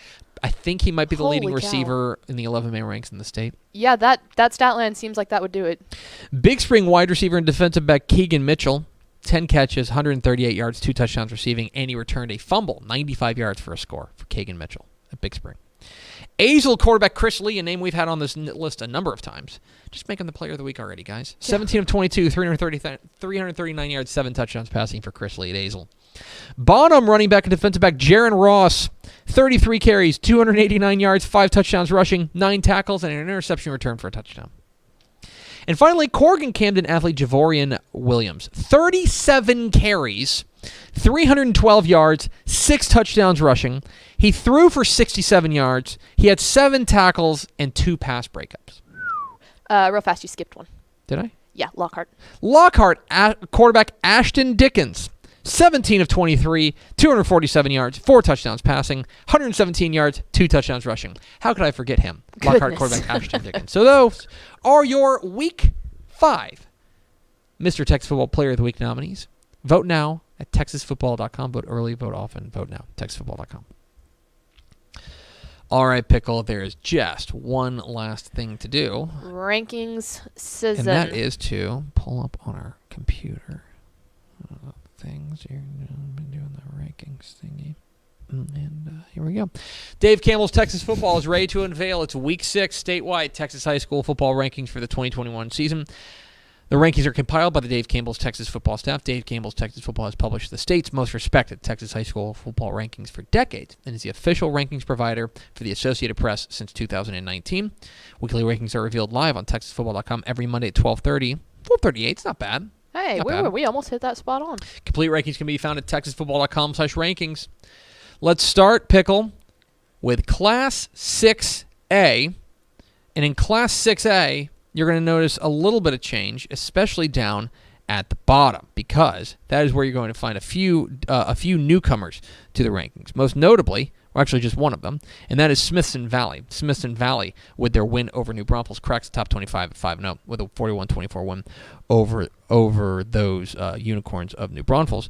I think he might be the leading Holy cow. receiver in the 11-man ranks in the state. Yeah, that stat line seems like that would do it. Big Spring wide receiver and defensive back Keegan Mitchell. 10 catches, 138 yards, 2 touchdowns receiving, and he returned a fumble, 95 yards for a score for Keegan Mitchell at Big Spring. Azle quarterback Chris Lee, a name we've had on this list a number of times. Just make him the player of the week already, guys. 17 of 22, 339 yards, 7 touchdowns passing for Chris Lee at Azle. Bonham running back and defensive back Jaron Ross, 33 carries, 289 yards, 5 touchdowns rushing, 9 tackles, and an interception return for a touchdown. And finally, Corrigan Camden athlete Javorian Williams, 37 carries, 312 yards, 6 touchdowns rushing. He threw for 67 yards. He had 7 tackles and 2 pass breakups. Real fast, you skipped one. Did I? Yeah, Lockhart. Lockhart quarterback Ashton Dickens, 17 of 23, 247 yards, 4 touchdowns passing, 117 yards, 2 touchdowns rushing. How could I forget him? Lockhart Goodness. quarterback Ashton Dickens. So those are your Week 5 Mr. Texas Football Player of the Week nominees. Vote now at TexasFootball.com. Vote early, vote often, vote now. TexasFootball.com. All right, Pickle, there is just one last thing to do. Rankings season. And that is to pull up on our computer things. You're doing the rankings thingy. And here we go. Dave Campbell's Texas Football is ready to unveil its Week 6 statewide Texas high school football rankings for the 2021 season. The rankings are compiled by the Dave Campbell's Texas Football staff. Dave Campbell's Texas Football has published the state's most respected Texas high school football rankings for decades and is the official rankings provider for the Associated Press since 2019. Weekly rankings are revealed live on TexasFootball.com every Monday at 12:30. 12:38, it's not bad. Hey, Not bad. we almost hit that spot on. Complete rankings can be found at TexasFootball.com/rankings. Let's start, Pickle, with Class 6A. And in Class 6A, you're going to notice a little bit of change, especially down at the bottom, because that is where you're going to find a few newcomers to the rankings. Most notably, or actually just one of them, and that is Smithson Valley. Smithson Valley, with their win over New Braunfels, cracks the top 25 at 5-0 with a 41-24 win over those Unicorns of New Braunfels.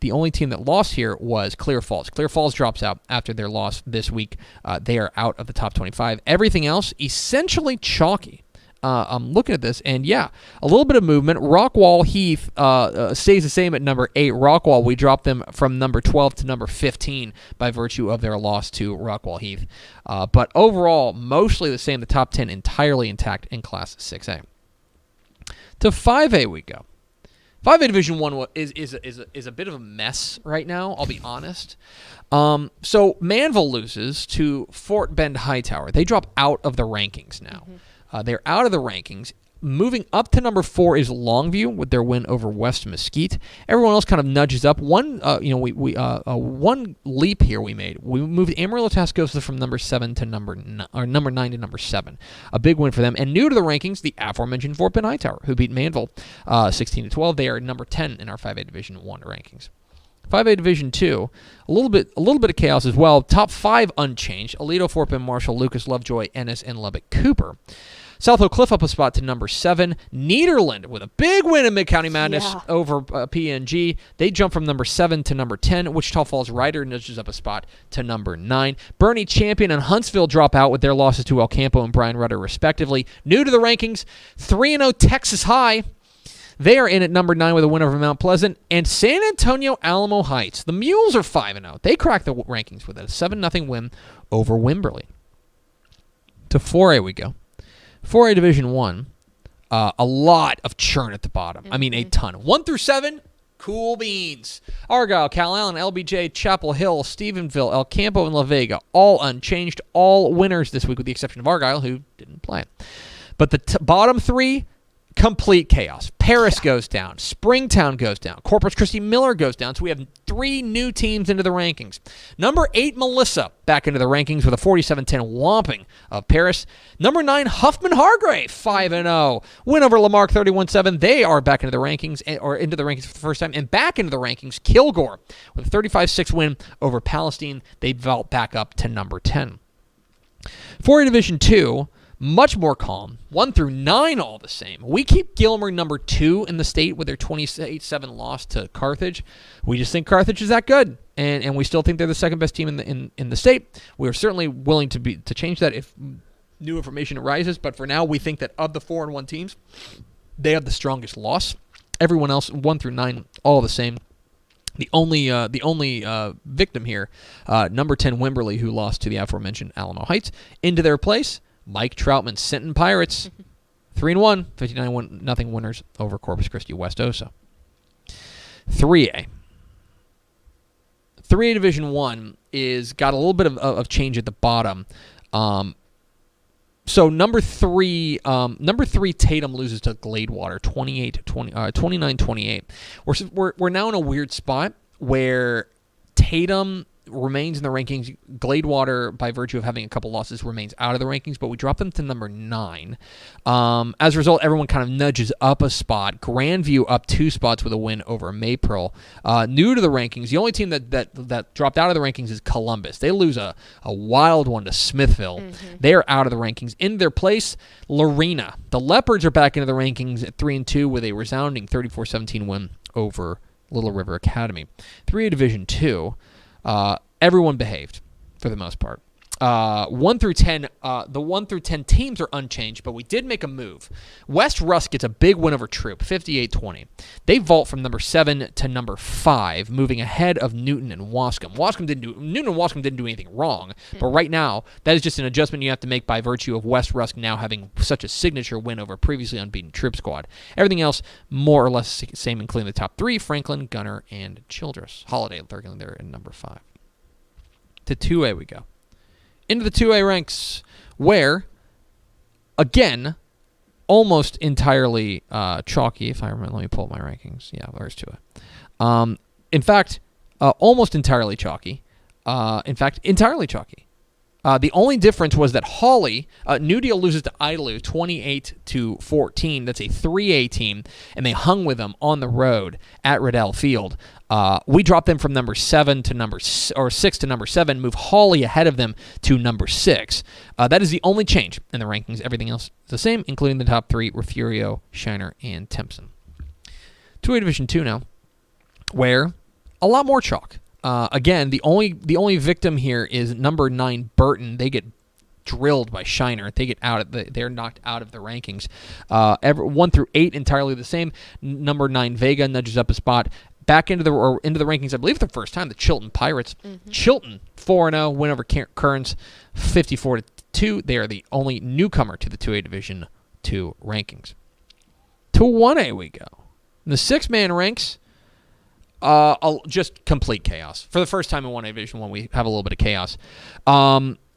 The only team that lost here was Clear Falls. Clear Falls drops out after their loss this week. They are out of the top 25. Everything else, essentially chalky I'm looking at this, and yeah, a little bit of movement. Rockwall Heath stays the same at number 8. Rockwall, we dropped them from number 12 to number 15 by virtue of their loss to Rockwall Heath. But overall, mostly the same. The top 10 entirely intact in Class 6A. To 5A we go. 5A Division 1 is a bit of a mess right now, I'll be honest. So Manville loses to Fort Bend Hightower. They drop out of the rankings now. They're out of the rankings. Moving up to number 4 is Longview with their win over West Mesquite. Everyone else kind of nudges up. One leap here we made. We moved Amarillo Tascosa from number 7 to number 9 to number 7. A big win for them. And new to the rankings, the aforementioned Fort Bend Hightower, who beat Manville 16-12. They are number 10 in our 5A Division 1 rankings. 5A Division 2, a little bit of chaos as well. Top 5 unchanged. Aledo, Fort Bend, Marshall, Lucas, Lovejoy, Ennis, and Lubbock Cooper. South Oak Cliff up a spot to number 7. Nederland with a big win in Mid-County Madness over PNG. They jump from number 7 to number 10. Wichita Falls Ryder nudges up a spot to number 9. Bernie Champion and Huntsville drop out with their losses to El Campo and Brian Rudder respectively. New to the rankings, 3-0 Texas High. They are in at number 9 with a win over Mount Pleasant. And San Antonio Alamo Heights. The Mules are 5-0. They crack the rankings with a 7-0 win over Wimberley. To 4A we go. 4A Division 1, a lot of churn at the bottom. I mean, a ton. 1 through 7, cool beans. Argyle, Cal Allen, LBJ, Chapel Hill, Stephenville, El Campo, and La Vega, all unchanged, all winners this week with the exception of Argyle, who didn't play. But the bottom 3, complete chaos. Paris goes down. Springtown goes down. Corpus Christi Miller goes down. So we have 3 new teams into the rankings. Number 8, Melissa, back into the rankings with a 47-10 whomping of Paris. Number 9, Huffman Hargrave, 5-0. Win over Lamarck, 31-7. They are back into the rankings, or into the rankings for the first time. And back into the rankings, Kilgore, with a 35-6 win over Palestine. They vault back up to number 10. 4A Division 2, much more calm. 1 through 9 all the same. We keep Gilmer number 2 in the state with their 28-7 loss to Carthage. We just think Carthage is that good, and we still think they're the second best team in the state. We are certainly willing to change that if new information arises, but for now we think that of the 4-1 teams, they have the strongest loss. Everyone else 1 through 9 all the same. The only victim here, number 10 Wimberley, who lost to the aforementioned Alamo Heights. Into their place, Mike Troutman, Sinton Pirates, 3-1, 59-0 winners over Corpus Christi West Osa. 3A. 3A Division 1 is got a little bit of change at the bottom. So number 3 Tatum loses to Gladewater 29-28. We're now in a weird spot where Tatum remains in the rankings. Gladewater, by virtue of having a couple losses, remains out of the rankings, but we drop them to number 9. As a result, everyone kind of nudges up a spot. Grandview up 2 spots with a win over Maypearl. New to the rankings, the only team that dropped out of the rankings is Columbus. They lose a wild one to Smithville. They are out of the rankings. In their place, Lorena. The Leopards are back into the rankings at 3-2 with a resounding 34-17 win over Little River Academy. 3A Division 2. Everyone behaved for the most part. 1 through 10, the 1 through 10 teams are unchanged, but we did make a move. West Rusk gets a big win over Troop, 58-20. They vault from number 7 to number 5, moving ahead of Newton and Wascom. Newton and Wascom didn't do anything wrong, but right now, that is just an adjustment you have to make by virtue of West Rusk now having such a signature win over previously unbeaten Troop squad. Everything else, more or less the same, including the top 3, Franklin, Gunner, and Childress. Holiday, they're there in number 5. To 2A we go. Into the 2A ranks, where, again, almost entirely chalky, if I remember. Let me pull up my rankings. Yeah, there's 2A. In fact, almost entirely chalky. Entirely chalky. The only difference was that Hawley, New Deal loses to Idalou 28-14. That's a 3A team, and they hung with them on the road at Riddell Field. We dropped them from number 6 to number 7, move Hawley ahead of them to number 6. That is the only change in the rankings. Everything else is the same, including the top 3, Refugio, Shiner, and Timpson. 2A Division 2 now, where a lot more chalk. Again, the only victim here is number 9 Burton. They get drilled by Shiner. They get they're knocked out of the rankings. 1 through 8 entirely the same. Number 9 Vega nudges up a spot. Back into the rankings, I believe for the first time, the Chilton Pirates. Mm-hmm. Chilton 4-0 win over Kearns 54-2. They are the only newcomer to the 2A Division 2 rankings. To 1A we go. In the 6-man ranks, just complete chaos. For the first time in 1A Division 1, we have a little bit of chaos.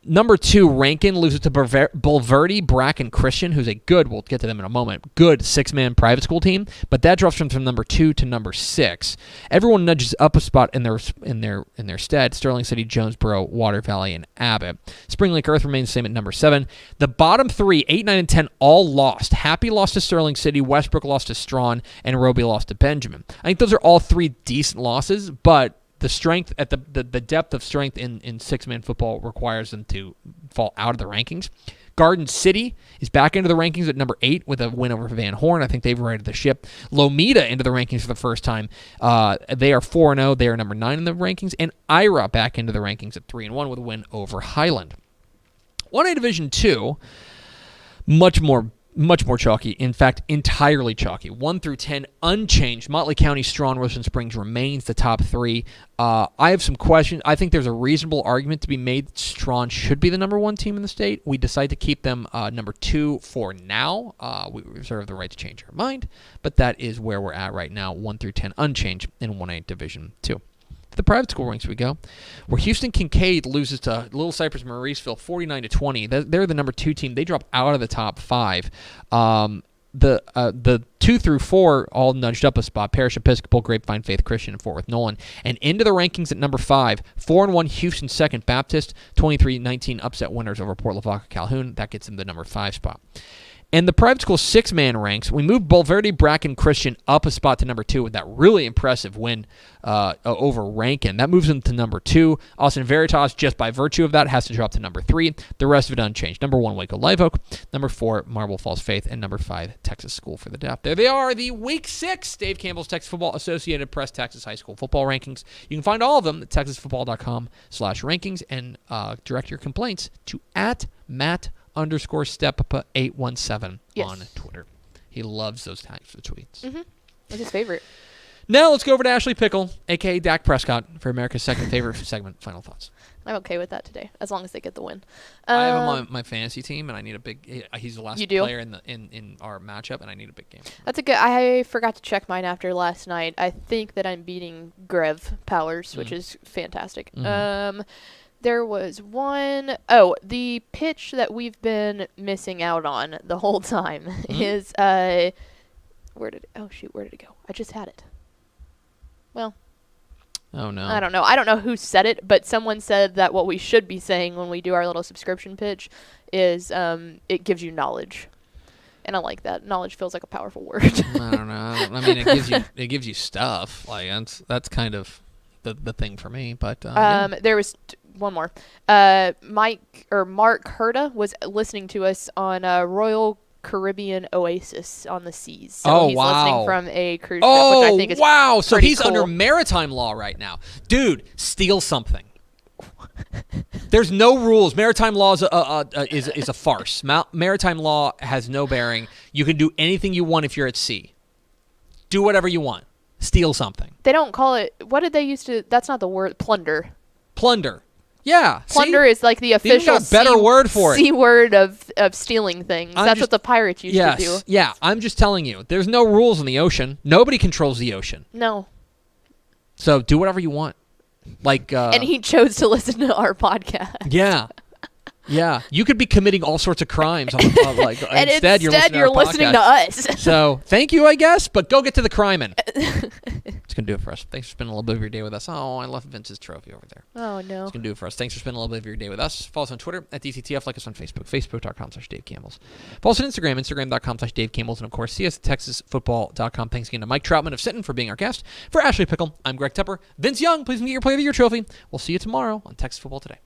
Number 2, Rankin loses to Bulverde, Bracken Christian, who's we'll get to them in a moment, good 6-man private school team, but that drops from number 2 to number 6. Everyone nudges up a spot in their stead. Sterling City, Jonesboro, Water Valley, and Abbott. Spring Lake Earth remains the same at number 7. The bottom 3, 8, 9, and 10, all lost. Happy lost to Sterling City, Westbrook lost to Strawn, and Roby lost to Benjamin. I think those are all 3 decent losses, but the strength at the depth of strength in 6-man football requires them to fall out of the rankings. Garden City is back into the rankings at number 8 with a win over Van Horn. I think they've righted the ship. Lomita into the rankings for the first time. They are 4-0. They are number 9 in the rankings. And Ira back into the rankings at 3-1 with a win over Highland. 1A Division 2, much more chalky. In fact, entirely chalky. 1 through 10, unchanged. Motley County, Strawn, Wilson Springs remains the top 3. I have some questions. I think there's a reasonable argument to be made that Strawn should be the number 1 team in the state. We decide to keep them number 2 for now. We reserve the right to change our mind, but that is where we're at right now. 1 through 10, unchanged in 1A Division 2. To the private school ranks we go, where Houston Kincaid loses to Little Cypress Mauriceville 49-20. They're the number 2 team. They drop out of the top 5. The 2 through 4 all nudged up a spot. Parish Episcopal, Grapevine Faith Christian, and Fort Worth Nolan. And into the rankings at number 5, 4-1 Houston Second Baptist, 23-19 upset winners over Port Lavaca Calhoun. That gets them the number 5 spot. And the private school 6-man ranks, we moved Bulverde, Bracken Christian up a spot to number 2 with that really impressive win over Rankin. That moves them to number 2. Austin Veritas, just by virtue of that, has to drop to number 3. The rest of it unchanged. Number 1, Waco Live Oak. Number 4, Marble Falls Faith. And number 5, Texas School for the Deaf. There they are, the Week 6 Dave Campbell's Texas Football Associated Press Texas High School Football Rankings. You can find all of them at texasfootball.com/rankings and direct your complaints to @Matt_Stepapa817 on Twitter. He loves those types of tweets. Mm-hmm. That's his favorite. Now let's go over to Ashley Pickle, a.k.a. Dak Prescott, for America's second favorite segment, Final Thoughts. I'm okay with that today, as long as they get the win. I have him on my fantasy team, and I need a big. He's the last player in our matchup, and I need a big game. That's a good. I forgot to check mine after last night. I think that I'm beating Grev Powers, which is fantastic. Mm-hmm. There was one. Oh, the pitch that we've been missing out on the whole time is where did it go? I just had it. Well. Oh no. I don't know. I don't know who said it, but someone said that what we should be saying when we do our little subscription pitch is it gives you knowledge. And I like that. Knowledge feels like a powerful word. I don't know. I mean, it gives you stuff. Like that's kind of the thing for me, but there was one more. Mark Herta was listening to us on Royal Caribbean Oasis on the seas. So he's listening from a cruise ship, which I think is So he's cool. under maritime law right now. Dude, steal something. There's no rules. Maritime law is a farce. Maritime law has no bearing. You can do anything you want if you're at sea. Do whatever you want. Steal something. They don't call it, what did they used to, that's not the word, plunder. Plunder. Yeah. Plunder is like the official better word for it. C word of stealing things. That's what the pirates used to do. Yeah, I'm just telling you. There's no rules in the ocean. Nobody controls the ocean. No. So do whatever you want. And he chose to listen to our podcast. Yeah. Yeah. You could be committing all sorts of crimes. And instead you're listening to us. So thank you, I guess, but go get to the crime-in. It's going to do it for us. Thanks for spending a little bit of your day with us. Oh, I left Vince's trophy over there. Oh, no. It's going to do it for us. Thanks for spending a little bit of your day with us. Follow us on Twitter at DCTF. Like us on Facebook, facebook.com/Dave Campbells. Follow us on Instagram, instagram.com/Dave Campbells. And, of course, see us at texasfootball.com. Thanks again to Mike Troutman of Sinton for being our guest. For Ashley Pickle, I'm Greg Tepper. Vince Young, please get your Player of the Year trophy. We'll see you tomorrow on Texas Football Today.